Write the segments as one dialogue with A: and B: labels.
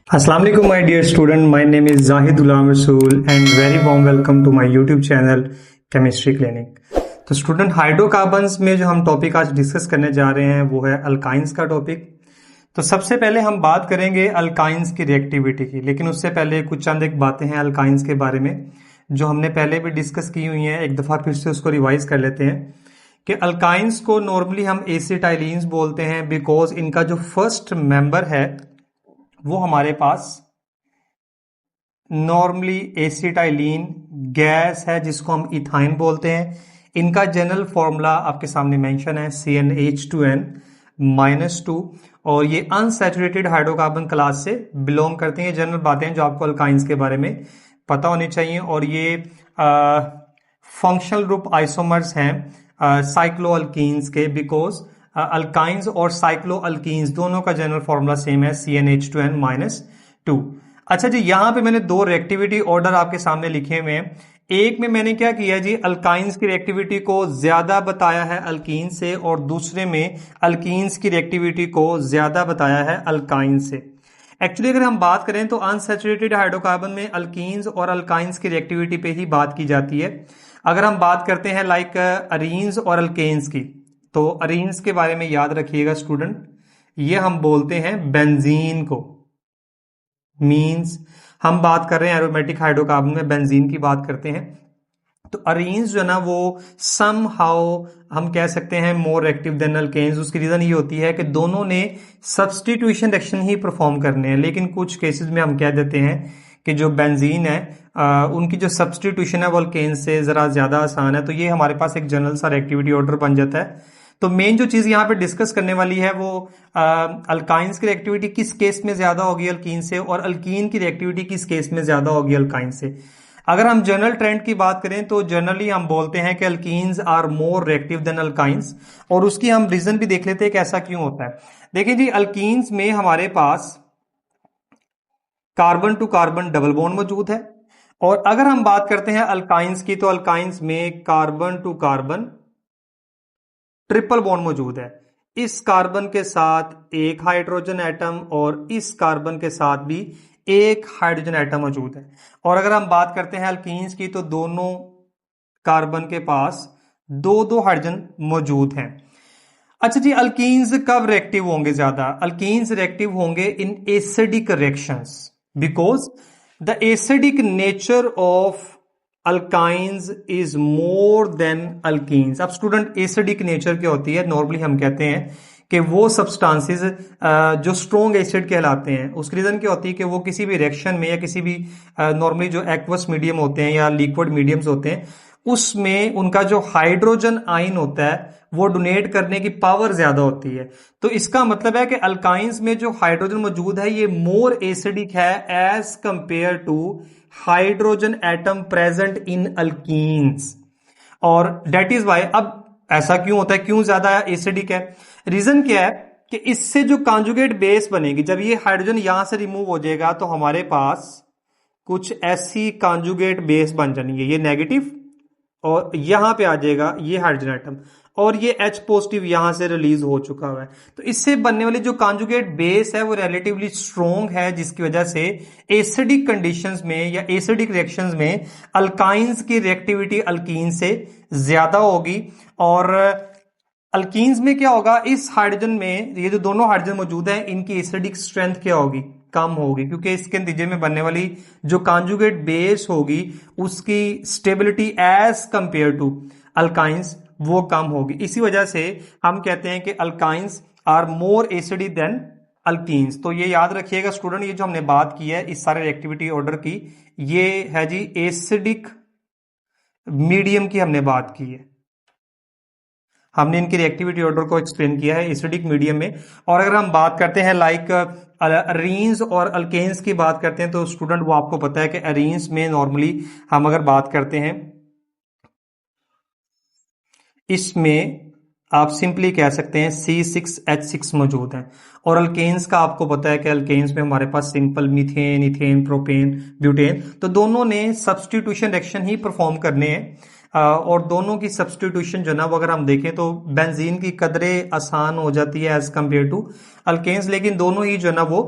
A: Assalamu alaikum my dear student, my name is Zahid Ghulam Rasool and very warm welcome to my YouTube channel Chemistry Clinic। तो student hydrocarbons में जो हम topic आज discuss करने जा रहे हैं वो है अल्काइंस का टॉपिक। तो सबसे पहले हम बात करेंगे अल्काइंस की रिएक्टिविटी की, लेकिन उससे पहले कुछ चंद एक बातें हैं अल्काइंस के बारे में जो हमने पहले भी डिस्कस की हुई हैं। एक दफ़ा फिर से उसको रिवाइज कर लेते हैं कि अल्काइंस को नॉर्मली हम एसिटाइलिन्स बोलते हैं बिकॉज इनका जो फर्स्ट मेंबर है वो हमारे पास नॉर्मली एसिटाइलिन गैस है जिसको हम इथाइन बोलते हैं। इनका जनरल फॉर्मूला आपके सामने मेंशन है CnH2n-2 और ये अनसैचुरेटेड हाइड्रोकार्बन क्लास से बिलोंग करते हैं। जनरल बातें जो आपको अल्काइंस के बारे में पता होनी चाहिए। और ये फंक्शनल ग्रुप आइसोमर्स हैं साइक्लोअल्कीन्स के बिकॉज अल्काइंस और साइक्लोअल्कीन्स दोनों का जनरल फॉर्मूला सेम है CnH2n-2। अच्छा जी, यहां पे मैंने दो रिएक्टिविटी ऑर्डर आपके सामने लिखे हुए हैं। एक में मैंने क्या किया जी, अल्काइंस की रिएक्टिविटी को ज्यादा बताया है अल्कीन से और दूसरे में अल्कीन्स की रिएक्टिविटी को ज्यादा बताया है अल्काइन से। एक्चुअली अगर हम बात करें तो अनसैचुरेटेड हाइड्रोकार्बन में अल्कीन्स और अल्काइंस की रिएक्टिविटी पे ही बात की जाती है। अगर हम बात करते हैं लाइक अरीन्स और अल्केन्स की, तो अरीन्स के बारे में याद रखिएगा स्टूडेंट, ये हम बोलते हैं बेंजीन को। मींस हम बात कर रहे हैं एरोमेटिक हाइड्रोकार्बन में बेंजीन की बात करते हैं। तो अरीन्स जो है ना वो सम हाउ हम कह सकते हैं मोर एक्टिव देन अल्केन्स। उसकी रीजन ये होती है कि दोनों ने सब्सटीट्यूशन रिएक्शन ही परफॉर्म करने हैं, लेकिन कुछ केसेस में हम कह देते हैं कि जो बेंजीन है उनकी जो सब्सटीट्यूशन है वो अल्केन्स से जरा ज्यादा आसान है। तो ये हमारे पास एक जनरल सा एक्टिविटी ऑर्डर बन जाता है। तो मेन जो चीज यहाँ पे डिस्कस करने वाली है वो अल्काइंस की रिएक्टिविटी किस केस में ज्यादा होगी अल्कीन से और अल्कीन की रिएक्टिविटी किस केस में ज्यादा होगी अल्काइन से। अगर हम जनरल ट्रेंड की बात करें तो जनरली हम बोलते हैं कि alkenes are more reactive than alkynes और उसकी हम रीजन भी देख लेते हैं कि ऐसा क्यों होता है। देखिए जी, अल्कीन्स में हमारे पास carbon to carbon double bond मौजूद है और अगर हम बात करते हैं अल्काइंस की तो अल्काइंस में carbon to carbon triple bond मौजूद है। इस कार्बन के साथ एक हाइड्रोजन एटम और इस कार्बन के साथ भी एक हाइड्रोजन एटम मौजूद है। और अगर हम बात करते हैं अल्कीन्स की तो दोनों कार्बन के पास दो दो हाइड्रोजन मौजूद हैं। अच्छा जी, अल्कीन्स कब रिएक्टिव होंगे ज्यादा? अल्कीन्स रिएक्टिव होंगे in acidic reactions because the acidic nature of alkynes is more than alkenes. अब स्टूडेंट एसिडिक नेचर क्या होती है? नॉर्मली हम कहते हैं कि वो सब्सटेंसेस जो स्ट्रॉन्ग एसिड कहलाते हैं, उसकी रीजन क्या होती है कि वो किसी भी रिएक्शन में या किसी भी नॉर्मली जो एक्वस मीडियम होते हैं या लिक्विड मीडियम्स होते हैं उसमें उनका जो हाइड्रोजन आयन होता है वो डोनेट करने की पावर ज्यादा होती है। तो इसका मतलब है कि अल्काइंस में जो हाइड्रोजन मौजूद है ये मोर एसिडिक है as compare to hydrogen atom present in alkenes. और डेट इज वाई, अब ऐसा क्यों होता है, क्यों ज्यादा एसिडिक है? रीजन क्या है कि इससे जो कॉन्जुगेट बेस बनेगी, जब ये हाइड्रोजन यहां से रिमूव हो जाएगा तो हमारे पास कुछ ऐसी कॉन्जुगेट बेस बन जाएंगे, ये नेगेटिव और यहां पे आ जाएगा ये हाइड्रोजन एटम और ये H पॉजिटिव यहां से रिलीज हो चुका हुआ है। तो इससे बनने वाली जो कॉन्जुगेट बेस है वो रिलेटिवली स्ट्रॉन्ग है, जिसकी वजह से एसिडिक कंडीशंस में या एसिडिक रिएक्शंस में अल्काइंस की रिएक्टिविटी अल्कीन से ज्यादा होगी। और अल्कीन्स में क्या होगा, इस हाइड्रोजन में ये जो दोनों हाइड्रोजन मौजूद है इनकी एसिडिक स्ट्रेंथ क्या होगी? कम होगी, क्योंकि इसके नतीजे में बनने वाली जो कॉन्जुगेट बेस होगी उसकी stability as compare to alkynes वो कम होगी। इसी वजह से हम कहते हैं कि alkynes are more acidic than alkenes. तो ये याद रखिएगा स्टूडेंट, ये जो हमने बात की है इस सारे रिएक्टिविटी ऑर्डर की, ये है जी एसिडिक मीडियम की हमने बात की है। हमने इनकी रिएक्टिविटी ऑर्डर को एक्सप्लेन किया है एसिडिक मीडियम में। और अगर हम बात करते हैं लाइक अरीन्स और अल्केन्स की बात करते हैं तो स्टूडेंट वो आपको पता है कि अरीन्स में नॉर्मली हम अगर बात करते हैं इसमें आप सिंपली कह सकते हैं C6H6 मौजूद है। और अल्केन्स का आपको पता है कि अल्केन्स में हमारे पास simple methane, ethane, propane, butane, तो दोनों ने सब्स्टिट्यूशन रिएक्शन ही परफॉर्म करने हैं। और दोनों की सब्स्टिट्यूशन जो ना वो अगर हम देखें तो बेंजीन की कदरें आसान हो जाती है एज कंपेयर टू अल्केन्स, लेकिन दोनों ही जो ना वो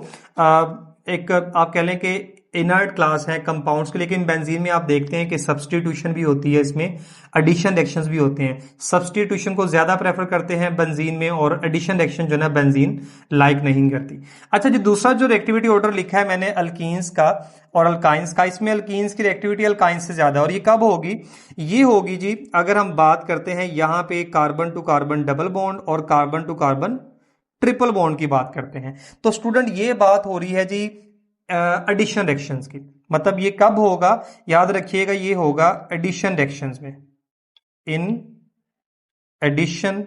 A: एक आप कह लें कि इनर्ट क्लास है कंपाउंड्स के, लेकिन बेंजीन में आप देखते हैं कि सब्स्टिट्यूशन भी होती है, इसमें एडिशन रिएक्शंस भी होते हैं। सब्स्टिट्यूशन को ज्यादा प्रेफर करते हैं बेंजीन में, और एडिशन रिएक्शन जो है बेंजीन लाइक नहीं करती। अच्छा जी, दूसरा जो रिएक्टिविटी ऑर्डर लिखा है मैंने अल्कीन्स का और अल्काइंस का, इसमें अल्कीन्स की रिएक्टिविटी अल्काइंस से ज्यादा, और ये कब होगी? ये होगी जी अगर हम बात करते हैं यहां पे carbon to carbon double bond और carbon to carbon triple bond की बात करते हैं। तो स्टूडेंट ये बात हो रही है जी एडिशन रिएक्शंस की, मतलब ये कब होगा? याद रखिएगा ये होगा एडिशन रिएक्शंस में, in addition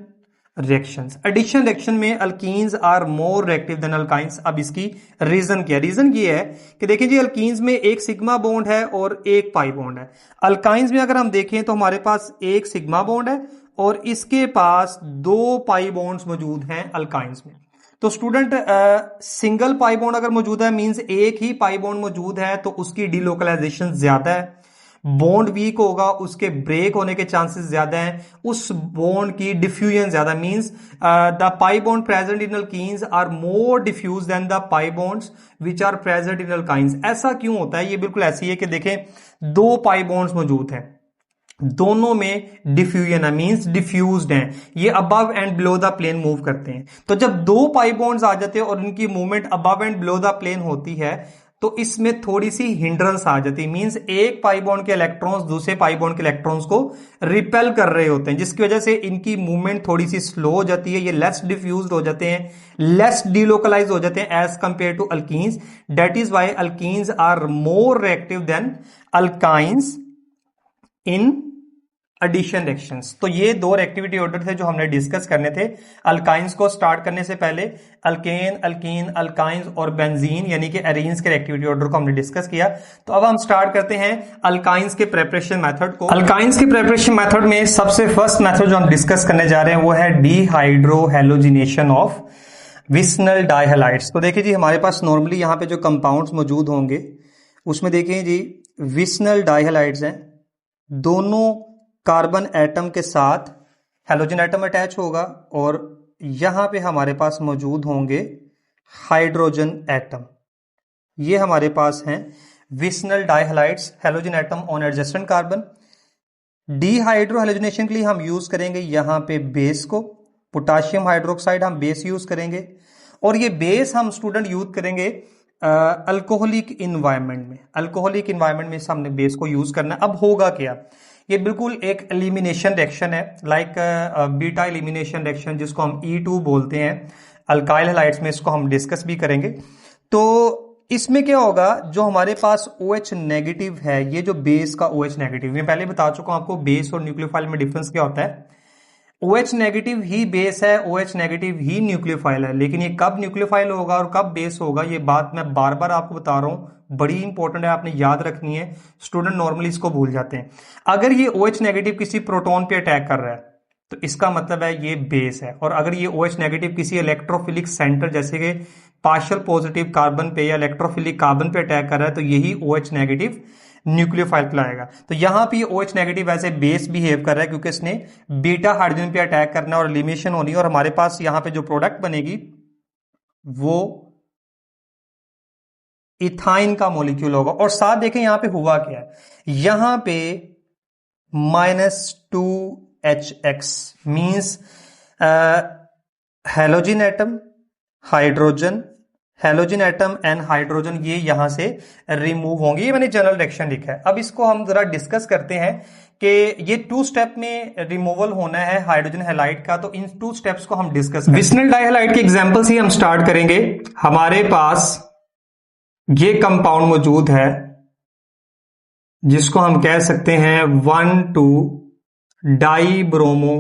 A: reactions. Addition reaction में alkenes are more reactive than alkynes. अब इसकी रीजन क्या है? रीजन ये है कि देखिए जी अल्कीन्स में एक सिग्मा बॉन्ड है और एक पाई बॉन्ड है। अल्काइंस में अगर हम देखें तो हमारे पास एक सिग्मा बॉन्ड है और इसके पास दो पाई बॉन्ड्स मौजूद हैं अल्काइंस में। तो स्टूडेंट सिंगल पाई बॉन्ड अगर मौजूद है मींस एक ही पाई बॉन्ड मौजूद है तो उसकी डीलोकलाइजेशन ज्यादा है। बॉन्ड वीक होगा उसके ब्रेक होने के चांसेस ज्यादा हैं, उस बॉन्ड की डिफ्यूजन ज्यादा, means the pi bond present in alkenes are more diffuse than the pi bonds which are present in alkynes. ऐसा क्यों होता है? ये बिल्कुल ऐसी है कि देखें दो पाई बॉन्ड्स मौजूद हैं, दोनों में डिफ्यूजन है, मींस डिफ्यूज्ड हैं, ये above and below the plane move करते हैं। तो जब दो पाई बॉन्ड्स आ जाते हैं और उनकी movement above and below the plane होती है तो इसमें थोड़ी सी हिंड्रेंस आ जाती है, मींस एक पाई बॉन्ड के इलेक्ट्रॉन्स दूसरे पाई बॉन्ड के इलेक्ट्रॉन्स को रिपेल कर रहे होते हैं, जिसकी वजह से इनकी मूवमेंट थोड़ी सी स्लो हो जाती है, ये लेस डिफ्यूज्ड हो जाते हैं, लेस डीलोकलाइज हो जाते हैं as compare to alkenes. That is why alkenes are more reactive than alkynes in addition reactions. तो ये दो रिएक्टिविटी ऑर्डर थे जो हमने डिस्कस करने थे अल्काइंस को स्टार्ट करने से पहले। अल्केन, अल्कीन, अल्काइंस और बेंजीन यानी कि एरीन्स के रिएक्टिविटी ऑर्डर को हमने डिस्कस किया। तो अब हम स्टार्ट करते हैं अल्काइंस के प्रेपरेशन मेथड को। अल्काइंस के प्रेपरेशन मेथड में सबसे फर्स्ट मेथड जो हम डिस्कस करने जा रहे हैं वो है डीहाइड्रोहैलोजिनेशन ऑफ विस्नल डाइहैलाइड्स। तो देखिए जी हमारे पास नॉर्मली यहाँ पे जो कंपाउंड्स मौजूद होंगे उसमें देखिए जी विस्नल डाइहैलाइड्स हैं, दोनों कार्बन एटम के साथ हैलोजन एटम अटैच होगा और यहां पे हमारे पास मौजूद होंगे हाइड्रोजन एटम। ये हमारे पास हैं vicinal dihalides, halogen atom on adjacent carbon. Dehydrohalogenation के लिए हम यूज करेंगे यहां पे बेस को, पोटाशियम हाइड्रोक्साइड हम बेस यूज करेंगे, और ये बेस हम स्टूडेंट यूज करेंगे अल्कोहलिक इन्वायरमेंट में। अल्कोहलिक इन्वायरमेंट में हमने बेस को यूज करना है। अब होगा क्या? ये बिल्कुल एक एलिमिनेशन रिएक्शन है, लाइक बीटा एलिमिनेशन रिएक्शन जिसको हम E2 बोलते हैं। अल्काइल हैलाइड्स में इसको हम डिस्कस भी करेंगे। तो इसमें क्या होगा, जो हमारे पास OH नेगेटिव है, ये जो बेस का OH नेगेटिव, मैं पहले बता चुका हूं आपको बेस और न्यूक्लियोफाइल में डिफरेंस क्या होता है। OH नेगेटिव ही बेस है, OH नेगेटिव ही न्यूक्लियोफाइल है, लेकिन ये कब न्यूक्लियोफाइल होगा और कब बेस होगा ये बात मैं बार बार आपको बता रहा हूं, बड़ी इंपॉर्टेंट है, आपने याद रखनी है। स्टूडेंट नॉर्मली इसको भूल जाते हैं। अगर ये OH नेगेटिव किसी प्रोटॉन पे अटैक कर रहा है तो इसका मतलब है ये बेस है, और अगर ये OH नेगेटिव किसी इलेक्ट्रोफिलिक सेंटर जैसे कि पार्शियल पॉजिटिव कार्बन पे या इलेक्ट्रोफिलिक कार्बन पे अटैक कर रहा है तो यही OH नेगेटिव न्यूक्लियोफाइल कहलाएगा। तो यहां पे OH नेगेटिव ऐसे बेस बिहेव कर रहा है क्योंकि इसने बीटा हाइड्रोजन पे अटैक करना और एलिमिनेशन होनी है, और हमारे पास यहां पे जो प्रोडक्ट बनेगी वो इथाइन का मॉलिक्यूल होगा। और साथ देखें यहां पे हुआ क्या है, यहां पे -2HX means halogen atom, hydrogen, halogen atom and hydrogen ये यहां से रिमूव होंगे। ये मैंने जनरल डायरेक्शन लिखा है। अब इसको हम जरा डिस्कस करते हैं कि ये 2 स्टेप में रिमूवल होना है हाइड्रोजन हैलाइड का, तो इन 2 स्टेप्स को हम डिस्कस करेंगे। विस्नल डाइहैलाइड के एग्जांपल से हम स्टार्ट करेंगे। हमारे पास ये कंपाउंड मौजूद है जिसको हम कह सकते हैं 1,2-डाइब्रोमो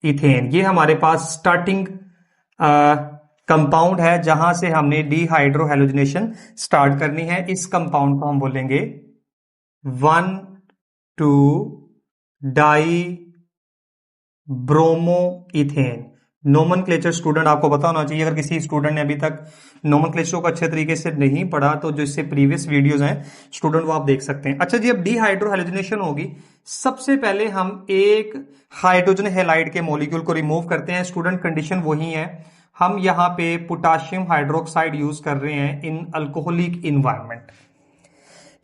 A: इथेन। ये हमारे पास स्टार्टिंग कंपाउंड है जहां से हमने डीहाइड्रोहैलोजिनेशन स्टार्ट करनी है। इस कंपाउंड को हम बोलेंगे 1,2-डाइब्रोमो इथेन। नोमेनक्लेचर स्टूडेंट आपको पता होना चाहिए। अगर किसी स्टूडेंट ने अभी तक नोमेनक्लेचर को अच्छे तरीके से नहीं पढ़ा तो जो इससे प्रीवियस वीडियोस हैं स्टूडेंट वो आप देख सकते हैं। अच्छा जी, अब डीहाइड्रोहैलोजिनेशन होगी। सबसे पहले हम एक हाइड्रोजन हैलाइड के मॉलिक्यूल को रिमूव करते हैं। स्टूडेंट कंडीशन वही है, हम यहाँ पे पोटाशियम हाइड्रोक्साइड यूज कर रहे हैं इन अल्कोहलिक इन्वायरमेंट।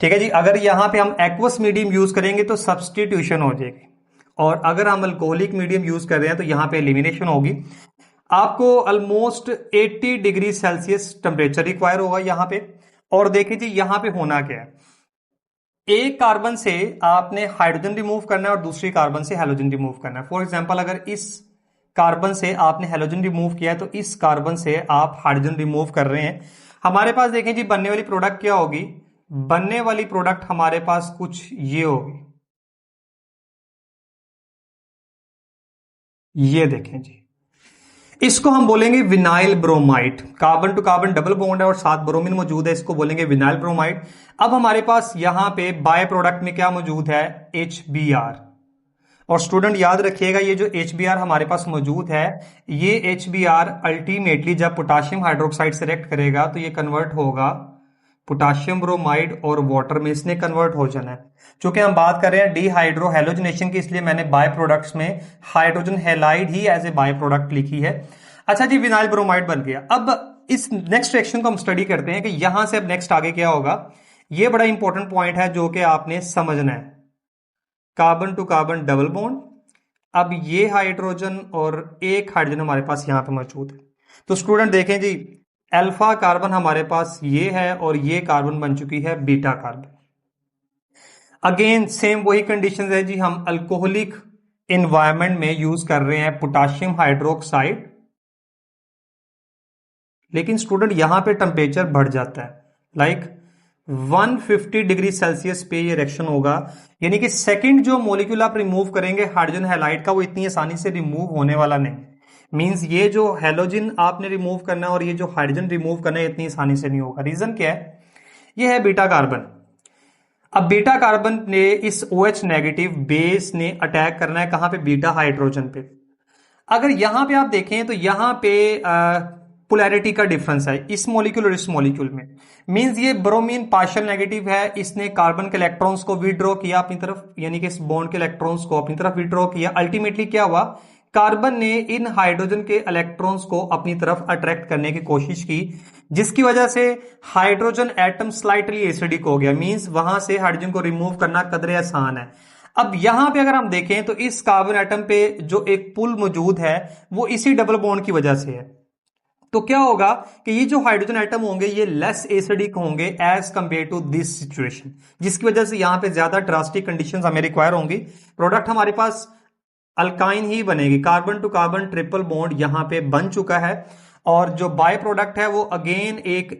A: ठीक है जी, अगर यहाँ पे हम एक्वस मीडियम यूज करेंगे तो सब्सटीट्यूशन हो जाएगी, और अगर हम अल्कोहलिक मीडियम यूज कर रहे हैं तो यहाँ पे एलिमिनेशन होगी। आपको almost 80 degree Celsius temperature require होगा यहाँ पे। और देखिए जी यहाँ पे होना क्या है, एक कार्बन से आपने हाइड्रोजन रिमूव करना है और दूसरी कार्बन से हैलोजन रिमूव करना है। फॉर एग्जांपल, अगर इस कार्बन से आपने हैलोजन रिमूव किया है तो इस कार्बन से आप हाइड्रोजन रिमूव कर रहे हैं। हमारे पास देखें जी बनने वाली प्रोडक्ट क्या होगी, बनने वाली प्रोडक्ट हमारे पास कुछ ये होगी, ये देखें जी, इसको हम बोलेंगे vinyl bromide. Carbon to carbon double bond है और साथ ब्रोमीन मौजूद है, इसको बोलेंगे विनाइल ब्रोमाइड। अब हमारे पास यहां पे बाय प्रोडक्ट में क्या मौजूद है, HBr। और स्टूडेंट याद रखिएगा, ये जो HBr हमारे पास मौजूद है, ये HBr अल्टीमेटली जब पोटाशियम हाइड्रोक्साइड से रिएक्ट करेगा तो ये कन्वर्ट होगा पोटाशियम ब्रोमाइड और वाटर में, इसने कन्वर्ट हो जाना है। चूंकि हम बात कर रहे हैं डीहाइड्रो हैलोजिनेशन की, इसलिए मैंने बाय प्रोडक्ट्स में हाइड्रोजन हैलाइड ही एज ए बाय प्रोडक्ट लिखी है। अच्छा जी, विनाइल ब्रोमाइड बन गया। अब इस नेक्स्ट रिएक्शन को हम स्टडी करते हैं कि यहां से अब नेक्स्ट आगे क्या होगा। ये बड़ा इंपॉर्टेंट पॉइंट है जो कि आपने समझना है। Carbon to carbon double bond, अब ये हाइड्रोजन और एक हाइड्रोजन हमारे पास यहां पे मौजूद है। तो स्टूडेंट देखें जी, अल्फा कार्बन हमारे पास ये है और ये कार्बन बन चुकी है बीटा कार्बन। अगेन सेम वही कंडीशंस है जी, हम अल्कोहलिक एनवायरनमेंट में यूज कर रहे हैं पोटाशियम हाइड्रोक्साइड, लेकिन स्टूडेंट यहां पे टेम्परेचर बढ़ जाता है, लाइक 150 डिग्री सेल्सियस पे ये रिएक्शन होगा। यानी कि सेकंड जो मॉलिक्यूल आप रिमूव करेंगे हाइड्रोजन हैलाइड का, वो इतनी आसानी से रिमूव होने वाला नहीं। मींस ये जो हैलोजन आपने रिमूव करना है और ये जो हाइड्रोजन रिमूव करना है इतनी आसानी से नहीं होगा। रीजन क्या है, ये है बीटा कार्बन। अब बीटा कार्बन ने इस OH नेगेटिव बेस ने अटैक करना है कहां पे, बीटा हाइड्रोजन पे। अगर यहां पे आप देखें तो यहां पे पोलैरिटी का डिफरेंस है इस मॉलिक्यूल और इस मॉलिक्यूल में। मींस ये ब्रोमीन पार्शियल नेगेटिव है, इसने कार्बन के इलेक्ट्रॉन्स को विड्रॉ किया अपनी तरफ, यानी कि इस बॉन्ड के इलेक्ट्रॉन्स को अपनी तरफ विड्रॉ किया। अल्टीमेटली क्या हुआ, कार्बन ने इन हाइड्रोजन के इलेक्ट्रॉन्स को अपनी तरफ अट्रैक्ट करने की कोशिश की, जिसकी वजह से हाइड्रोजन एटम स्लाइटली एसिडिक हो गया। मींस वहां से हाइड्रोजन को रिमूव करना कदरे आसान है। अब यहां पे अगर हम देखें तो इस कार्बन एटम पे जो एक पुल मौजूद है वो इसी डबल बॉन्ड की वजह से है। तो क्या होगा कि ये जो हाइड्रोजन एटम होंगे ये लेस एसिडिक होंगे as compare to this situation, जिसकी वजह से यहां पे ज्यादा ड्रास्टिक कंडीशंस हमें रिक्वायर होंगी। प्रोडक्ट हमारे पास अल्काइन ही बनेगी, carbon to carbon triple bond यहां पे बन चुका है। और जो बाय प्रोडक्ट है वो अगेन एक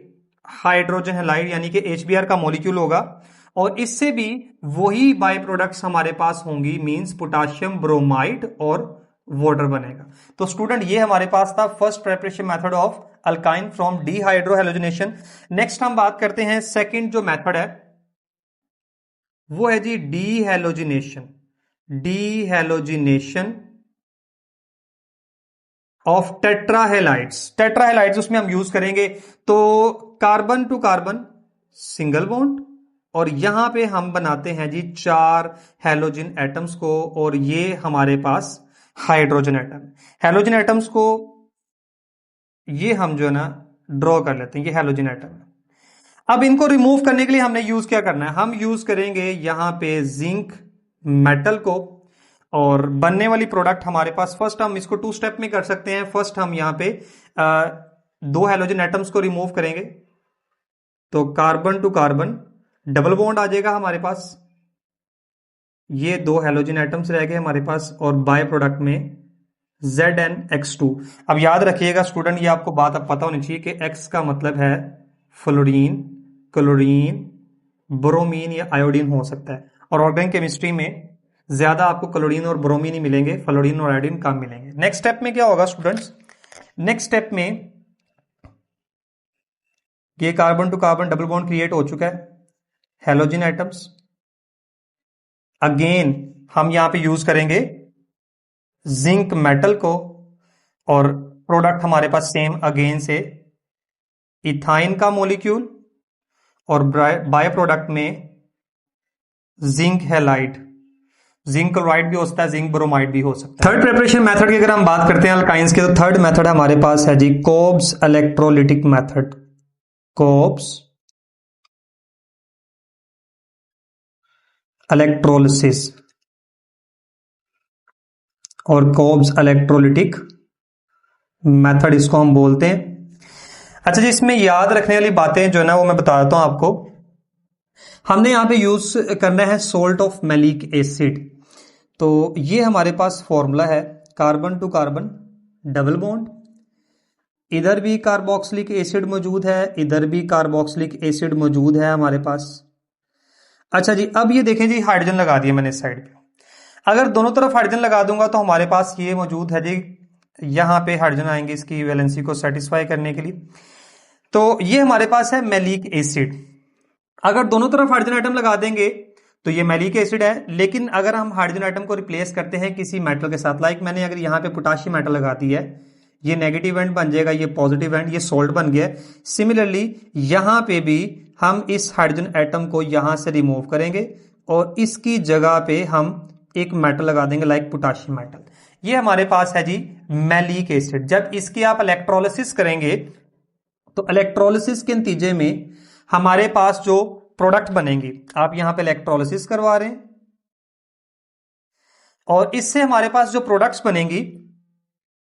A: हाइड्रोजन हैलाइड यानी कि HBr का मॉलिक्यूल होगा, और इससे भी वही बाय प्रोडक्ट्स हमारे पास होंगी, मींस पोटाशियम ब्रोमाइड और वाटर बनेगा। तो स्टूडेंट ये हमारे पास था first preparation method of alkyne from dehydrohalogenation. Next हम बात करते हैं सेकंड जो मेथड है वो है जी डीहैलोजिनेशन। डीहैलोजिनेशन ऑफ टेट्राहेलाइड्स। टेट्राहेलाइड्स उसमें हम यूज करेंगे तो carbon to carbon single bond, और यहां पे हम बनाते हैं जी 4 हैलोजन एटम्स को, और ये हमारे पास हाइड्रोजन एटम। हैलोजन एटम्स को ये हम जो है ना ड्रॉ कर लेते हैं, ये हैलोजन एटम है। अब इनको रिमूव करने के लिए हमने यूज क्या करना है, हम यूज करेंगे यहां पे जिंक मेटल को, और बनने वाली प्रोडक्ट हमारे पास फर्स्ट हम इसको 2 स्टेप में कर सकते हैं। फर्स्ट हम यहां पे 2 हैलोजन एटम्स को रिमूव करेंगे, तो carbon to carbon double bond आ जाएगा हमारे पास, ये 2 हैलोजन एटम्स रह गए हमारे पास, और बाय प्रोडक्ट में ZnX2। अब याद रखिएगा स्टूडेंट, ये आपको बात अब पता होनी चाहिए कि X का मतलब है फ्लोरीन, क्लोरीन, ब्रोमीन या आयोडीन हो सकता है, और ऑर्गेनिक केमिस्ट्री में ज्यादा आपको क्लोरीन और ब्रोमीन ही मिलेंगे, फ्लोरीन और आयोडीन कम मिलेंगे। नेक्स्ट स्टेप में क्या होगा स्टूडेंट्स, नेक्स्ट स्टेप में ये carbon to carbon double bond create हो चुका है, हैलोजन एटम्स। अगेन हम यहां पे यूज करेंगे जिंक मेटल को, और प्रोडक्ट हमारे पास सेम अगेन से इथाइन का मॉलिक्यूल, और बाय प्रोडक्ट में जिंक हैलाइड। जिंक क्लोराइड भी हो सकता है, जिंक ब्रोमाइड भी हो सकता है। थर्ड प्रिपरेशन मेथड की अगर हम बात करते हैं अल्काइंस की, तो थर्ड मेथड हमारे पास है जी कोब्स इलेक्ट्रोलिटिक मेथड। कोब्स इलेक्ट्रोलिसिस और कोब्स इलेक्ट्रोलिटिक मेथड इसको हम बोलते हैं। अच्छा जी, इसमें याद रखने वाली बातें जो है ना वो मैं बता देता हूं आपको। हमने यहां पे यूज करना है सोल्ट ऑफ मैलिक एसिड। तो ये हमारे पास फॉर्मूला है, carbon to carbon double bond, इधर भी कार्बोक्सिलिक एसिड मौजूद है, इधर भी कार्बोक्सिलिक एसिड मौजूद है हमारे पास। अच्छा जी, अब ये देखें जी, हाइड्रोजन लगा दिया मैंने इस साइड पे। अगर दोनों तरफ हाइड्रोजन लगा दूंगा तो हमारे पास ये मौजूद है जी, यहां पे हाइड्रोजन आएंगे इसकी वैलेंसी को सेटिस्फाई करने के लिए। तो ये हमारे पास है मैलिक एसिड। अगर दोनों तरफ हाइड्रोजन आइटम लगा देंगे तो ये मैलिक एसिड है। लेकिन अगर हम हाइड्रोजन आइटम को रिप्लेस करते हैं किसी मेटल के साथ, लाइक मैंने अगर यहां पे पोटाशियम मेटल लगा दी है, ये नेगेटिव एंड बन जाएगा, ये पॉजिटिव एंड, ये सोल्ट बन गया। सिमिलरली यहां पे भी हम इस हाइड्रोजन एटम को यहां से रिमूव करेंगे और इसकी जगह पे हम एक मेटल लगा देंगे लाइक पोटाशियम मेटल। ये हमारे पास है जी मैलिक एसिड। जब इसकी आप इलेक्ट्रोलिसिस करेंगे तो इलेक्ट्रोलिसिस के नतीजे में हमारे पास जो प्रोडक्ट बनेंगे, आप यहां पे इलेक्ट्रोलिसिस करवा रहे हैं और इससे हमारे पास जो प्रोडक्ट्स बनेंगी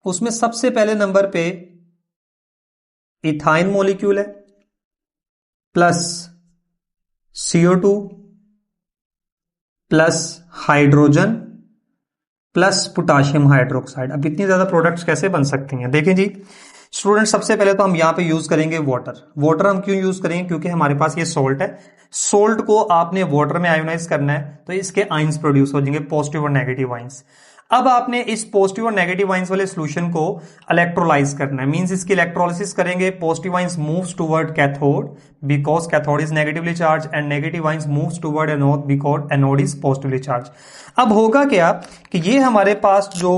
A: उसमें सबसे पहले नंबर पे इथाइन मॉलिक्यूल है plus CO2 plus hydrogen plus potassium hydroxide. अब इतनी ज्यादा प्रोडक्ट्स कैसे बन सकती हैं? देखें जी स्टूडेंट, सबसे पहले तो हम यहां पे यूज करेंगे वाटर। वाटर हम क्यों यूज करेंगे? क्योंकि हमारे पास ये सोल्ट है। सोल्ट को आपने वाटर में आयोनाइज करना है तो इसके आइंस प्रोड्यूस हो जाएंगे, पॉजिटिव और नेगेटिव आइंस। अब आपने इस पॉजिटिव और नेगेटिव आइंस वाले सॉल्यूशन को इलेक्ट्रोलाइज करना है, मींस इसकी इलेक्ट्रोलिसिस करेंगे। Positive ions moves toward cathode because cathode is negatively charge and negative ions moves toward anode because anode is positively charge. अब होगा क्या कि ये हमारे पास जो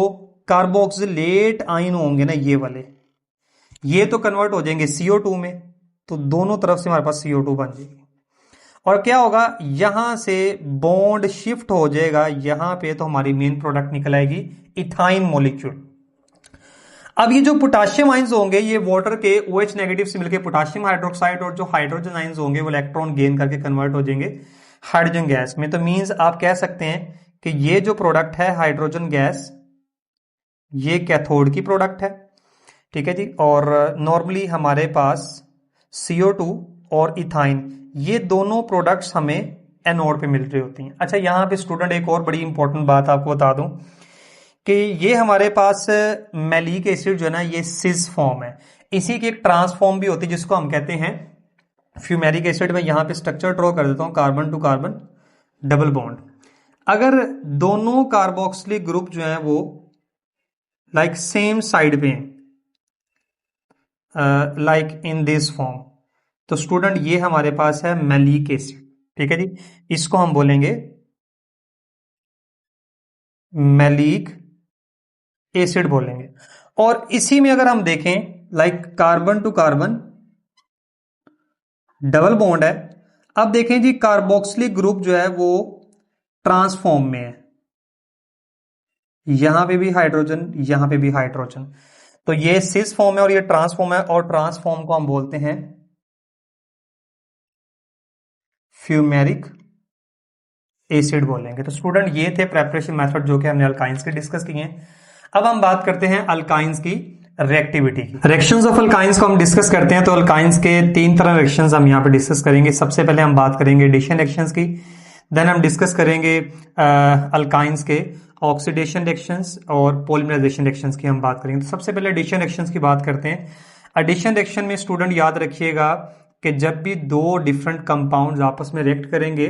A: कार्बोक्सिलेट आयन होंगे ना, ये वाले, ये तो कन्वर्ट हो जाएंगे CO2 में, तो दोनों तरफ से हमारे पास CO2 बन जाएगी। और क्या होगा, यहां से बॉन्ड शिफ्ट हो जाएगा यहां पे, तो हमारी मेन प्रोडक्ट निकल आएगी इथाइन मॉलिक्यूल। अब ये जो पोटाशियम आइंस होंगे ये वाटर के OH नेगेटिव से मिलकर पोटाशियम हाइड्रोक्साइड, और जो हाइड्रोजन आइंस होंगे वो इलेक्ट्रॉन गेन करके कन्वर्ट हो जाएंगे हाइड्रोजन गैस में। तो मींस आप कह सकते हैं कि ये जो प्रोडक्ट है हाइड्रोजन गैस, ये कैथोड की प्रोडक्ट है, ठीक है जी। और नॉर्मली हमारे पास CO2 और इथाइन, ये दोनों प्रोडक्ट्स हमें एनोड पे मिल रही होती हैं। अच्छा, यहां पे स्टूडेंट एक और बड़ी इंपॉर्टेंट बात आपको बता दूं कि ये हमारे पास मैलिक एसिड जो है ना, ये सिस फॉर्म है। इसी की एक ट्रांसफॉर्म भी होती है जिसको हम कहते हैं फ्यूमेरिक एसिड। में यहां पे स्ट्रक्चर ड्रॉ कर देता हूं, carbon to carbon double bond. अगर दोनों कार्बोक्सिलिक ग्रुप जो है वो लाइक सेम साइड पे हैं, लाइक इन दिस फॉर्म, तो स्टूडेंट ये हमारे पास है मैलिक एसिड, ठीक है जी। इसको हम बोलेंगे मैलिक एसिड बोलेंगे। और इसी में अगर हम देखें like carbon to carbon double bond है। अब देखें जी कार्बोक्सिलिक ग्रुप जो है वो ट्रांसफॉर्म में है, यहां पे भी हाइड्रोजन, यहां पे भी हाइड्रोजन, तो ये सिस फॉर्म है और ये ट्रांसफॉर्म है, और ट्रांसफॉर्म को हम बोलते हैं फ्यूमेरिक एसिड बोलेंगे। तो स्टूडेंट ये थे प्रेपरेशन मेथड जो कि हमने अल्काइंस के डिस्कस किए हैं। अब हम बात करते हैं अल्काइंस की रिएक्टिविटी की। रिएक्शंस ऑफ अल्काइंस को हम डिस्कस करते हैं तो अल्काइंस के 3 तरह रिएक्शंस हम यहां पे डिस्कस करेंगे। सबसे पहले हम बात करेंगे एडिशन रिएक्शंस की, देन हम डिस्कस करेंगे अल्काइंस के ऑक्सीडेशन रिएक्शंस और पॉलीमराइजेशन रिएक्शंस की हम बात करेंगे। तो सबसे पहले एडिशन रिएक्शंस की बात करते हैं। एडिशन रिएक्शन में स्टूडेंट याद रखिएगा कि जब भी दो डिफरेंट कंपाउंड्स आपस में रिएक्ट करेंगे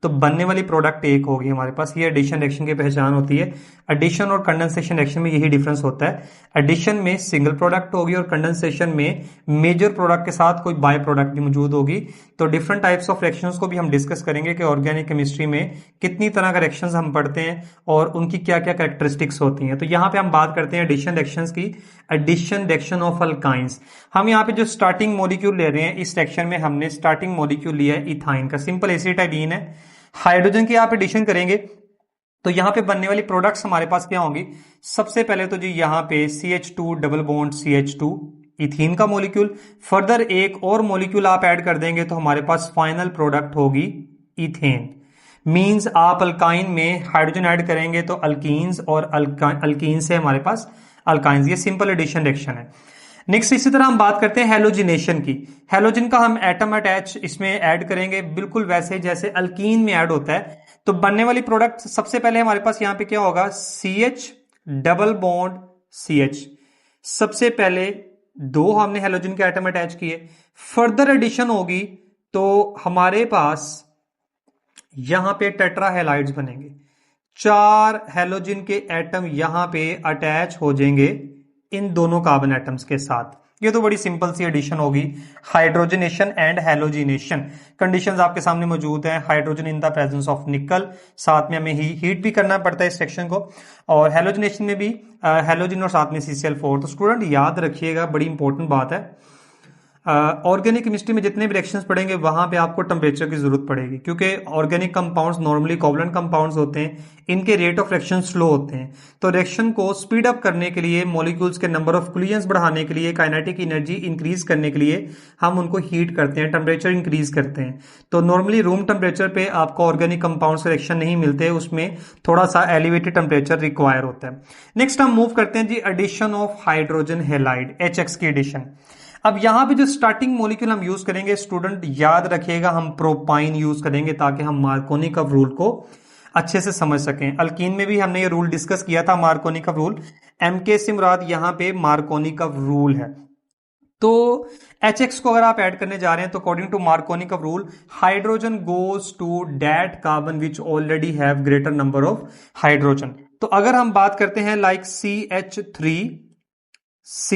A: तो बनने वाली प्रोडक्ट एक होगी हमारे पास। ये एडिशन रिएक्शन की पहचान होती है। एडिशन और कंडेंसेशन रिएक्शन में यही डिफरेंस होता है। एडिशन में सिंगल प्रोडक्ट होगी और कंडेंसेशन में मेजर प्रोडक्ट के साथ कोई बाय प्रोडक्ट भी मौजूद होगी। तो डिफरेंट टाइप्स ऑफ रिएक्शंस को भी हम डिस्कस करेंगे कि ऑर्गेनिक केमिस्ट्री में कितनी तरह का रिएक्शंस हम पढ़ते हैं और उनकी क्या क्या कैरेक्टरिस्टिक्स होती हैं। तो यहाँ पे हम बात करते हैं एडिशन रिएक्शंस की। एडिशन रिएक्शन ऑफ अल्काइंस, हम यहाँ पे जो स्टार्टिंग मॉलिक्यूल ले रहे हैं, इस रिएक्शन में हमने स्टार्टिंग मॉलिक्यूल लिया है इथाइन का, सिंपल एसिटाइलिन है। हाइड्रोजन की आप एडिशन करेंगे तो यहां पे बनने वाली प्रोडक्ट्स हमारे पास क्या होंगी? सबसे पहले तो जी यहां पे CH2 double bond CH2 ethene का मॉलिक्यूल, फर्दर एक और मॉलिक्यूल आप ऐड कर देंगे तो हमारे पास फाइनल प्रोडक्ट होगी इथेन। मींस आप अल्काइन में हाइड्रोजन ऐड करेंगे तो अल्कीन्स और अल्कीन से हमारे पास अल्काइंस। ये सिंपल एडिशन रिएक्शन है। नेक्स्ट इसी तरह हम बात करते हैं हेलोजिनेशन की। हेलोजन का हम एटम अटैच इसमें ऐड करेंगे बिल्कुल वैसे जैसे अल्कीन में ऐड होता है। तो बनने वाली प्रोडक्ट सबसे पहले हमारे पास यहां पे क्या होगा? CH double bond CH। सबसे पहले दो हमने हेलोजन के एटम अटैच किए, फर्दर एडिशन होगी तो हमारे पास यहां पे टेट्रा हेलाइड्स बनेंगे। 4 हेलोजन के एटम यहां पे अटैच हो जाएंगे इन दोनों कार्बन एटम्स के साथ। ये तो बड़ी सिंपल सी एडिशन होगी। हाइड्रोजनेशन एंड हेलोजिनेशन कंडीशंस आपके सामने मौजूद हैं। Hydrogen in the presence of निकल, साथ में हमें हीट भी करना पड़ता है इस सेक्शन को, और हेलोजिनेशन में भी हेलोजन और साथ में CCl4। तो स्टूडेंट याद रखिएगा, बड़ी इंपॉर्टेंट बात है। ऑर्गेनिक केमिस्ट्री में जितने भी रिएक्शंस पढ़ेंगे वहां पे आपको टेम्परेचर की जरूरत पड़ेगी, क्योंकि organic compounds normally covalent compounds होते हैं, इनके रेट ऑफ रिएक्शन स्लो होते हैं। तो रिएक्शन को स्पीड अप करने के लिए, मॉलिक्यूल्स के नंबर ऑफ कोलिजन्स बढ़ाने के लिए, काइनेटिक एनर्जी इंक्रीज करने के लिए हम उनको हीट करते हैं, टेम्परेचर इंक्रीज करते हैं। तो नॉर्मली रूम टेम्परेचर पे आपको ऑर्गेनिक कंपाउंड्स रिएक्शन नहीं मिलते, उसमें थोड़ा सा एलिवेटेड टेम्परेचर रिक्वायर होता है। नेक्स्ट हम मूव करते हैं जी addition of hydrogen halide, HX की एडिशन। अब यहां पे जो स्टार्टिंग मॉलिक्यूल हम यूज करेंगे स्टूडेंट याद रखिएगा, हम प्रोपाइन यूज करेंगे ताकि हम मार्कोनी-कप रूल को अच्छे से समझ सकें। अल्कीन में भी हमने ये रूल डिस्कस किया था, मार्कोनी-कप रूल। MK से मुराद यहां पे मार्कोनी-कप रूल है। तो HX को अगर आप ऐड करने जा रहे हैं तो according to Markovnikov rule hydrogen goes to that carbon which already have greater number of hydrogen. तो अगर हम बात करते हैं like CH3 C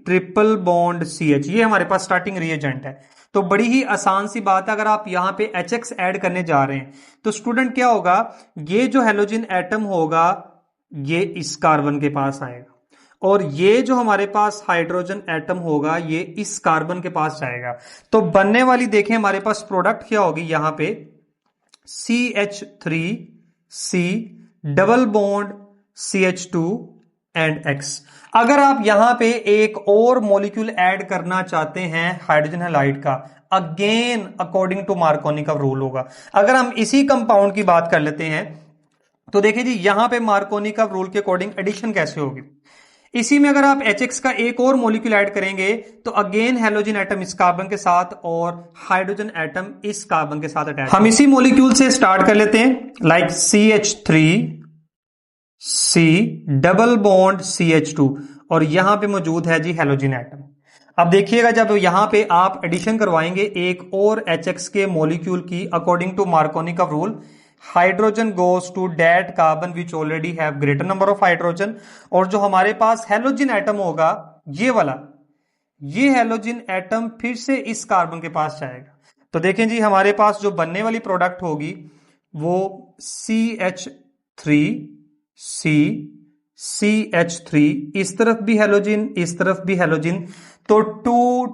A: triple bond CH, ये हमारे पास स्टार्टिंग रिएजेंट है। तो बड़ी ही आसान सी बात है, अगर आप यहां पे HX ऐड करने जा रहे हैं तो स्टूडेंट क्या होगा? ये जो हेलोजन एटम होगा ये इस कार्बन के पास आएगा, और ये जो हमारे पास हाइड्रोजन एटम होगा ये इस कार्बन के पास जाएगा। तो बनने वाली देखें हमारे पास प्रोडक्ट क्या होगी यहां पे? CH3C double bond CH2 and X। अगर आप यहां पे एक और मॉलिक्यूल ऐड करना चाहते हैं हाइड्रोजन हैलाइड का, again according to Markovnikov rule होगा। अगर हम इसी कंपाउंड की बात कर लेते हैं तो देखिए जी यहां पे मार्कोनी-कप रूल के अकॉर्डिंग एडिशन कैसे होगी। इसी में अगर आप HX का एक और मॉलिक्यूल ऐड करेंगे तो अगेन हेलोजन एटम इस कार्बन के साथ और हाइड्रोजन एटम इस कार्बन के साथ अटैच। हम इसी मॉलिक्यूल से स्टार्ट कर लेते हैं, like CH3C double bond CH2, और यहां पे मौजूद है जी हेलोजन एटम। अब देखिएगा जब यहां पे आप एडिशन करवाएंगे एक और HX के मॉलिक्यूल की, according to Markovnikov rule hydrogen goes to that carbon which already have greater number of hydrogen, और जो हमारे पास हेलोजन एटम होगा ये वाला, ये हेलोजन एटम फिर से इस कार्बन के पास जाएगा। तो देखें जी हमारे पास जो बनने वाली प्रोडक्ट होगी वो CH3C इस तरफ भी हेलोजन, इस तरफ भी हेलोजन, तो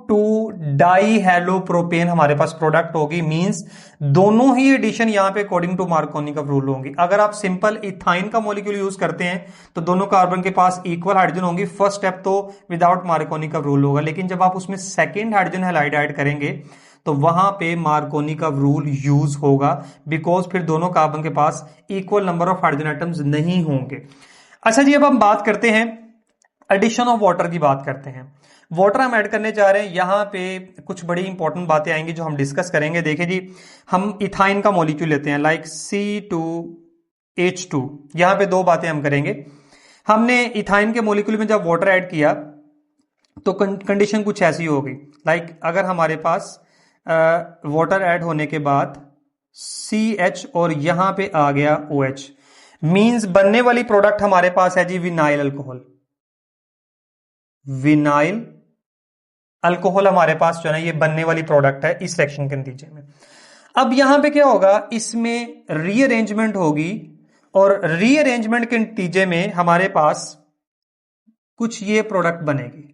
A: 2 डाई हेलो प्रोपेन हमारे पास प्रोडक्ट होगी। मींस दोनों ही एडिशन यहां पे अकॉर्डिंग टू मार्कोनी-कप रूल होंगी। अगर आप सिंपल इथाइन का मॉलिक्यूल यूज करते हैं तो दोनों कार्बन के पास इक्वल हाइड्रोजन होंगी, फर्स्ट स्टेप तो विदाउट मार्कोनी-कप रूल होगा। लेकिन जब आप उसमें सेकेंड हाइड्रोजन हैलाइड ऐड करेंगे तो वहां पे मार्कोनी-कप रूल यूज होगा, बिकॉज फिर दोनों कार्बन के पास equal number of hydrogen atoms नहीं होंगे। अच्छा जी, अब हम बात करते हैं एडिशन ऑफ वाटर की बात करते हैं। वाटर हम ऐड करने जा रहे हैं, यहां पे कुछ बड़ी इंपॉर्टेंट बातें आएंगी जो हम डिस्कस करेंगे। देखिए जी हम इथाइन का मॉलिक्यूल लेते हैं लाइक C2H2, यहां पे दो बातें हम करेंगे। हमने इथाइन के मॉलिक्यूल में जब वाटर ऐड किया तो कंडीशन कुछ ऐसी होगी, लाइक अगर हमारे पास वाटर ऐड होने के बाद CH और यहां पे आ गया OH, मींस बनने वाली प्रोडक्ट हमारे पास है जी विनाइल अल्कोहल। विनाइल अल्कोहल हमारे पास जो है ये बनने वाली प्रोडक्ट है इस सेक्शन के नतीजे में। अब यहां पे क्या होगा, इसमें रीअरेंजमेंट होगी, और रीअरेंजमेंट के नतीजे में हमारे पास कुछ ये प्रोडक्ट बनेगी,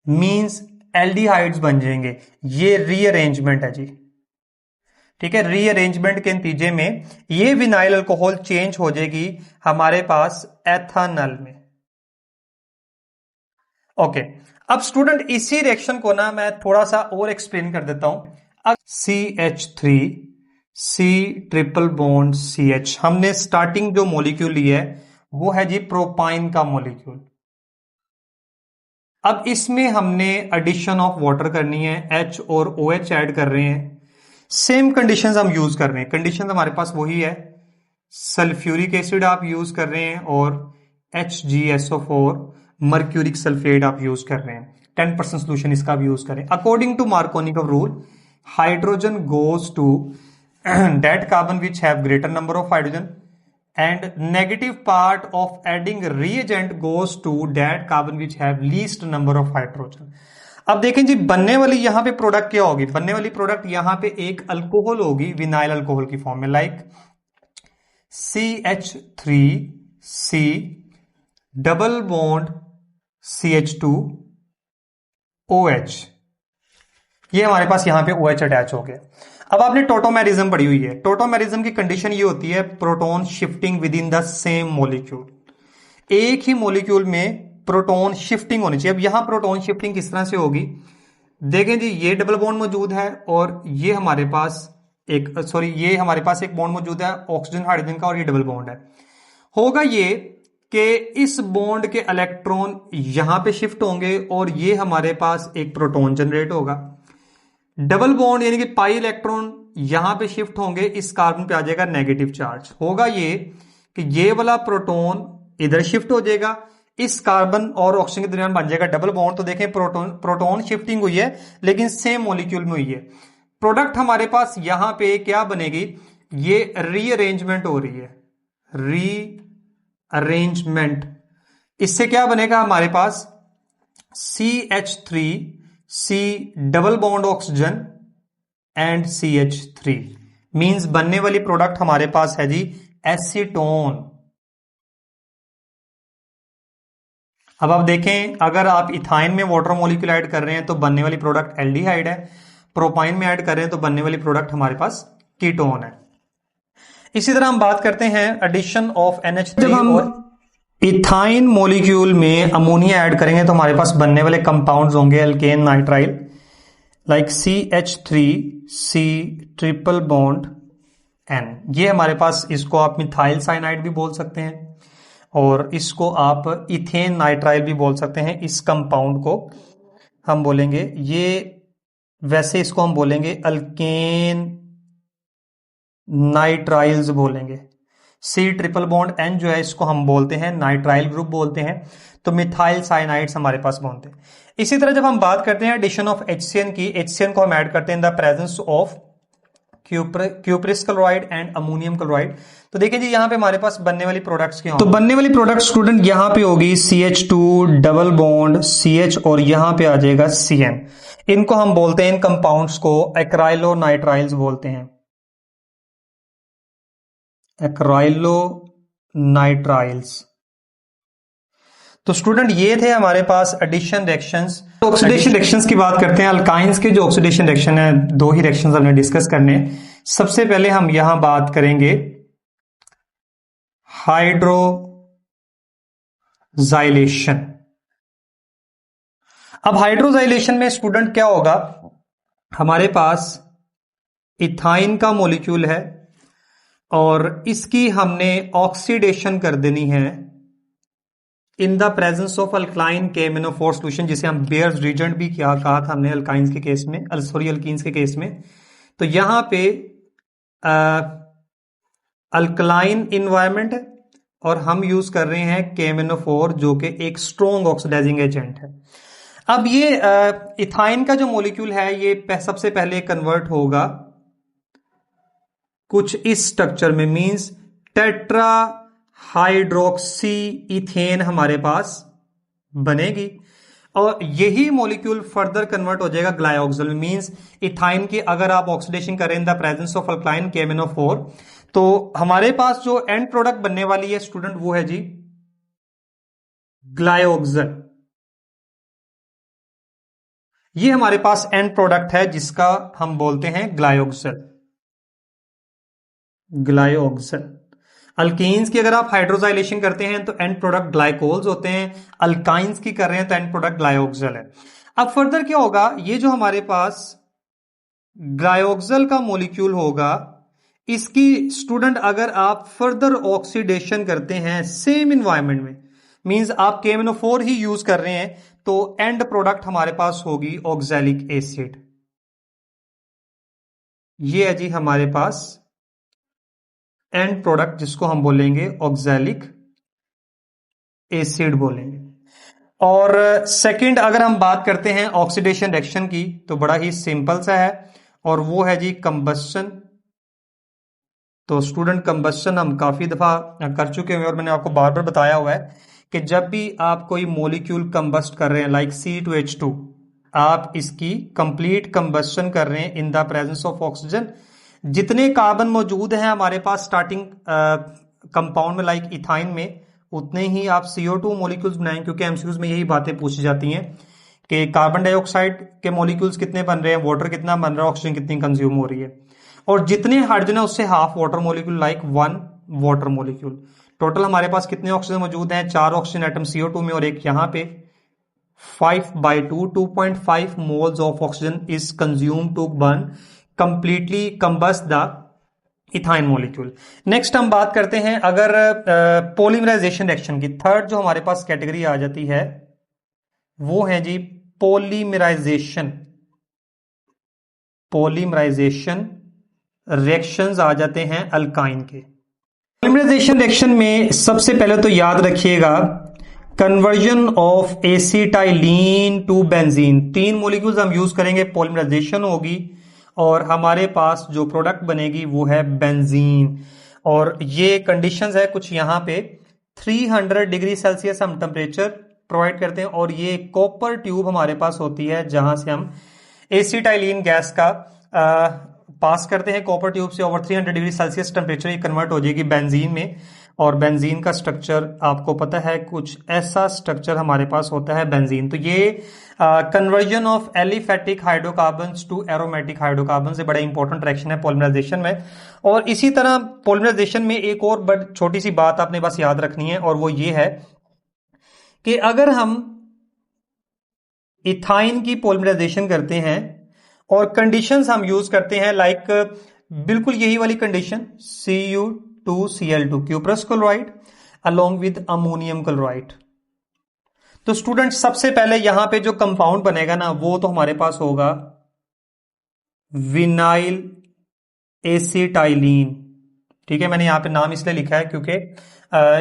A: मींस एल्डिहाइड्स बन जाएंगे। ये रीअरेंजमेंट है जी। ठीक है, रीअरेंजमेंट के नतीजे में ये विनाइल अल्कोहल चेंज हो जाएगी हमारे पास एथानल में। ओके, अब स्टूडेंट इसी रिएक्शन को ना मैं थोड़ा सा और एक्सप्लेन कर देता हूं। अब CH3 C triple bond CH, हमने स्टार्टिंग जो मॉलिक्यूल लिया है वो है जी प्रोपाइन का मॉलिक्यूल। अब इसमें हमने एडिशन ऑफ वाटर करनी है, H और OH ऐड कर रहे हैं। सेम कंडीशंस हम यूज कर रहे हैं, कंडीशन हमारे पास वही है, सल्फ्यूरिक एसिड आप यूज कर रहे हैं और HgSO4 मर्क्यूरिक सल्फेट आप यूज कर रहे हैं। 10% सोल्यूशन इसका भी यूज करें। According to Markovnikov rule, hydrogen goes to that carbon which have greater number of hydrogen and negative part of adding reagent goes to that carbon which have least number of hydrogen। अब देखें जी, बनने वाली यहां पे product क्या होगी? बनने वाली प्रोडक्ट यहां पे एक अल्कोहल होगी विनाइल अल्कोहल की फॉर्म में, like CH3C double bond CH2OH, ये हमारे पास यहां पे OH अटैच हो गया। अब आपने टोटोमेरिज्म पढ़ी हुई है। टोटोमेरिज्म की कंडीशन ये होती है proton shifting with in the same molecule. एक ही मॉलिक्यूल में प्रोटॉन शिफ्टिंग होनी चाहिए। अब यहां प्रोटॉन शिफ्टिंग किस तरह से होगी? देखें जी, ये डबल बॉन्ड मौजूद है और ये हमारे पास ये हमारे पास एक बॉन्ड मौजूद है ऑक्सीजन हाइड्रोजन का और ये डबल बॉन्ड है। होगा ये कि इस बॉन्ड के इलेक्ट्रॉन यहां पे शिफ्ट होंगे और ये हमारे पास एक प्रोटॉन जनरेट होगा। डबल बॉन्ड यानी कि पाई इलेक्ट्रॉन यहां पे शिफ्ट होंगे, इस कार्बन पे आ जाएगा नेगेटिव चार्ज। होगा ये कि ये वाला प्रोटॉन इधर शिफ्ट हो जाएगा, इस कार्बन और ऑक्सीजन के दरमियान बन जाएगा डबल बॉन्ड। तो देखें प्रोटॉन शिफ्टिंग हुई है लेकिन सेम मॉलिक्यूल में हुई है। प्रोडक्ट हमारे पास यहां पे क्या बनेगी? ये रीअरेंजमेंट हो रही है, रीअरेंजमेंट। इससे क्या बनेगा हमारे पास? CH3C double bond oxygen and CH3 means बनने वाली प्रोडक्ट हमारे पास है जी एसीटोन। अब आप देखें, अगर आप इथाइन में वाटर मॉलिक्यूल ऐड कर रहे हैं तो बनने वाली प्रोडक्ट एल्डिहाइड है, प्रोपाइन में ऐड कर रहे हैं तो बनने वाली प्रोडक्ट हमारे पास कीटोन है। इसी तरह हम बात करते हैं एडिशन ऑफ NH3। जब हम इथाइन मॉलिक्यूल में अमोनिया ऐड करेंगे तो हमारे पास बनने वाले कंपाउंड्स होंगे alkane nitrile, like CH3C triple bond N। ये हमारे पास, इसको आप मिथाइल साइनाइड भी बोल सकते हैं और इसको आप इथेन नाइट्राइल भी बोल सकते हैं। इस कंपाउंड को हम बोलेंगे, ये वैसे इसको हम बोलेंगे अल्केन नाइट्राइल्स बोलेंगे। C ट्रिपल बॉन्ड N जो है इसको हम बोलते हैं नाइट्राइल ग्रुप बोलते हैं। तो मिथाइल साइनाइड्स हमारे पास बनते हैं। इसी तरह जब हम बात करते हैं एडिशन ऑफ HCN की, HCN को हम ऐड करते हैं in the presence of cuprous chloride and ammonium chloride. तो देखिए जी, यहां पे हमारे पास बनने वाली प्रोडक्ट्स क्या होंगी? तो बनने वाली प्रोडक्ट स्टूडेंट यहां पे होगी CH2 डबल बॉन्ड CH और यहां पे आ जाएगा CN। इनको हम बोलते हैं, इन कंपाउंड्स को एक्राइलो नाइट्राइल्स बोलते हैं, एक्राइलो नाइट्राइल्स। तो स्टूडेंट ये थे हमारे पास एडिशन रिएक्शंस। ऑक्सीडेशन रिएक्शंस की बात करते हैं। अल्काइंस के जो ऑक्सीडेशन रिएक्शन है, दो ही रिएक्शंस हमने डिस्कस करने हैं। सबसे पहले हम यहां बात करेंगे हाइड्रोजाइलेशन। अब हाइड्रोजाइलेशन में स्टूडेंट क्या होगा? हमारे पास इथाइन का मॉलिक्यूल है और इसकी हमने ऑक्सीडेशन कर देनी है इन the presence of alkyne KMnO4 solution, जिसे हम बेयर्स रीजेंट भी क्या कहा था हमने अल्काइंस के केस में, अल्कीन्स के केस में। तो यहां पे अल्कलाइन इन्वायरमेंट है और हम यूज कर रहे हैं KMnO4 जो कि एक स्ट्रॉन्ग ऑक्सीडाइजिंग एजेंट है। अब ये इथाइन का जो मॉलिक्यूल है ये सबसे पहले कन्वर्ट होगा कुछ इस स्ट्रक्चर में, मींस टेट्रा हाइड्रोक्सी इथेन हमारे पास बनेगी और यही मॉलिक्यूल फर्दर कन्वर्ट हो जाएगा ग्लाइऑक्सिल में। मींस इथाइन की अगर आप ऑक्सीडेशन करें इन the presence of alkyne KMnO4 तो हमारे पास जो एंड प्रोडक्ट बनने वाली है स्टूडेंट वो है जी ग्लाइऑक्सिल। ये हमारे पास एंड प्रोडक्ट है जिसका हम बोलते हैं ग्लाइऑक्सिल। ग्लाइओक्सिल। अल्कीन्स की अगर आप हाइड्रोजाइलेशन करते हैं तो एंड प्रोडक्ट ग्लाइकोल्स होते हैं, अल्काइंस की कर रहे हैं तो एंड प्रोडक्ट ग्लाइओक्सिल है। अब फर्दर क्या होगा, ये जो हमारे पास ग्लाइओक्सिल का मॉलिक्यूल होगा, इसकी स्टूडेंट अगर आप फर्दर ऑक्सीडेशन करते हैं सेम इन्वायरमेंट में, मींस आप KMnO4 ही यूज कर रहे हैं, तो एंड प्रोडक्ट हमारे पास होगी ऑक्सैलिक एसिड। ये है जी हमारे पास एंड प्रोडक्ट, जिसको हम बोलेंगे ऑक्सैलिक एसिड बोलेंगे। और सेकंड अगर हम बात करते हैं ऑक्सीडेशन रिएक्शन की, तो बड़ा ही सिंपल सा है, और वो है जी कंबस्शन। तो स्टूडेंट कंबस्शन हम काफी दफा कर चुके हैं और मैंने आपको बार बार बताया हुआ है कि जब भी आप कोई मॉलिक्यूल कंबस्ट कर रहे हैं लाइक C2H2, आप इसकी कंप्लीट कंबस्शन कर रहे हैं in the presence of oxygen. जितने कार्बन मौजूद हैं हमारे पास स्टार्टिंग कंपाउंड में लाइक इथाइन में, उतने ही आप CO2 मॉलिक्यूल्स बनाएं, क्योंकि एमसीक्यूज में यही बातें पूछी जाती हैं कि कार्बन डाइऑक्साइड के मॉलिक्यूल्स कितने बन रहे हैं, वाटर कितना बन रहा है, ऑक्सीजन कितनी कंज्यूम हो रही है, और जितने हाइड्रोजन है उससे half water molecule like 1 water molecule. Total हमारे पास कितने ऑक्सीजन मौजूद हैं, 4 ऑक्सीजन एटम CO2 में और एक यहां पे 5/2 2.5 moles of oxygen is consume to burn completely combust the ethyne molecule. Next हम बात करते हैं अगर पॉलीमराइजेशन रिएक्शन की। थर्ड जो हमारे पास कैटेगरी आ जाती है वो है जी पॉलीमराइजेशन। पॉलीमराइजेशन रिएक्शंस आ जाते हैं अल्काइन के। पॉलीमराइजेशन रिएक्शन में सबसे पहले तो याद रखिएगा conversion of acetylene to benzene. 3 molecules हम यूज करेंगे, पॉलीमराइजेशन होगी और हमारे पास जो प्रोडक्ट बनेगी वो है बेंजीन। और ये कंडीशंस है कुछ यहाँ पे 300 डिग्री सेल्सियस हम टेम्परेचर प्रोवाइड करते हैं, और ये कॉपर ट्यूब हमारे पास होती है जहां से हम एसिटाइलिन गैस का पास करते हैं कॉपर ट्यूब से। ओवर 300 डिग्री सेल्सियस टेम्परेचर ये कन्वर्ट हो जाएगी बेंजीन में, और बेंजीन का स्ट्रक्चर आपको पता है कुछ ऐसा स्ट्रक्चर हमारे पास होता है बेंजीन। तो ये conversion of aliphatic hydrocarbons to aromatic hydrocarbon से बड़ा इंपॉर्टेंट रिएक्शन है पॉलीमराइजेशन में। और इसी तरह पॉलीमराइजेशन में एक और बड़ी छोटी सी बात आपने बस याद रखनी है, और वो ये है कि अगर हम इथाइन की पॉलीमराइजेशन करते हैं और कंडीशंस हम यूज करते हैं लाइक बिल्कुल यही वाली condition Cu2Cl2 cuprous chloride along with ammonium chloride, तो स्टूडेंट सबसे पहले यहां पे जो कंपाउंड बनेगा ना वो तो हमारे पास होगा विनाइल एसिटाइलिन। ठीक है, मैंने यहां पे नाम इसलिए लिखा है क्योंकि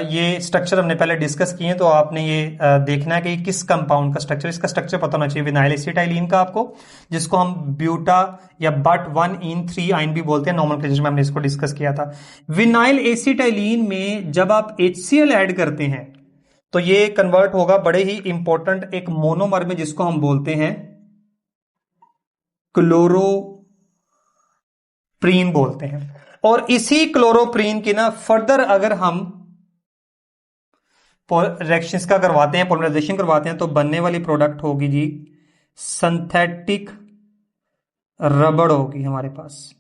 A: ये स्ट्रक्चर हमने पहले डिस्कस किए हैं, तो आपने ये देखना है कि किस कंपाउंड का स्ट्रक्चर, इसका स्ट्रक्चर पता होना चाहिए विनाइल एसिटाइलिन का आपको, जिसको हम ब्यूटा या बट 1ene3 आइन भी बोलते हैं, नॉमेनक्लेचर में हमने इसको डिस्कस किया था। विनाइल एसिटाइलिन में जब आप HCl ऐड करते हैं तो ये कन्वर्ट होगा बड़े ही इंपॉर्टेंट एक मोनोमर में, जिसको हम बोलते हैं क्लोरोप्रीन बोलते हैं। और इसी क्लोरोप्रीन की ना फर्दर अगर हम रिएक्शंस का करवाते हैं, पॉलीमराइजेशन करवाते हैं, तो बनने वाली प्रोडक्ट होगी जी सिंथेटिक रबड़ होगी हमारे पास।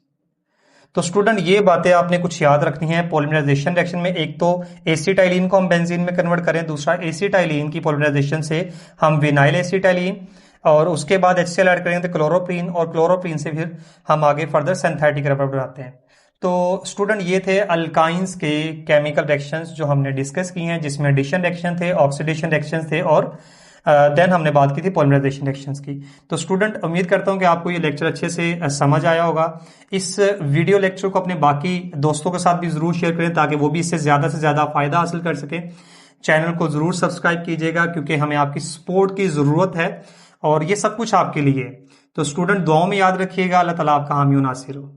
A: तो स्टूडेंट ये बातें आपने कुछ याद रखनी है पॉलीमराइजेशन रिएक्शन में। एक तो एसिटाइलिन को हम बेंजीन में कन्वर्ट करें, दूसरा एसिटाइलिन की पॉलीमराइजेशन से हम विनाइल एसिटाइलिन, और उसके बाद HCl ऐड करेंगे तो क्लोरोप्रीन, और क्लोरोप्रीन से फिर हम आगे फर्दर सिंथेटिक रबड़ बनाते हैं। तो स्टूडेंट ये थे अल्काइंस के केमिकल रिएक्शंस जो हमने डिस्कस की हैं, जिसमें एडिशन रिएक्शन थे, ऑक्सीडेशन रिएक्शंस थे, और देन हमने बात की थी पॉलीमराइजेशन रिएक्शंस की। तो स्टूडेंट उम्मीद करता हूं कि आपको ये लेक्चर अच्छे से समझ आया होगा। इस वीडियो लेक्चर को अपने बाकी दोस्तों के साथ भी जरूर शेयर करें ताकि वो भी इससे ज्यादा फायदा हासिल कर सकें। चैनल को जरूर सब्सक्राइब कीजिएगा क्योंकि हमें आपकी सपोर्ट की जरूरत है और ये सब कुछ आपके लिए। तो स्टूडेंट दुआओं में याद रखिएगा। अल्लाह ताला आपका हामी नासिर हो।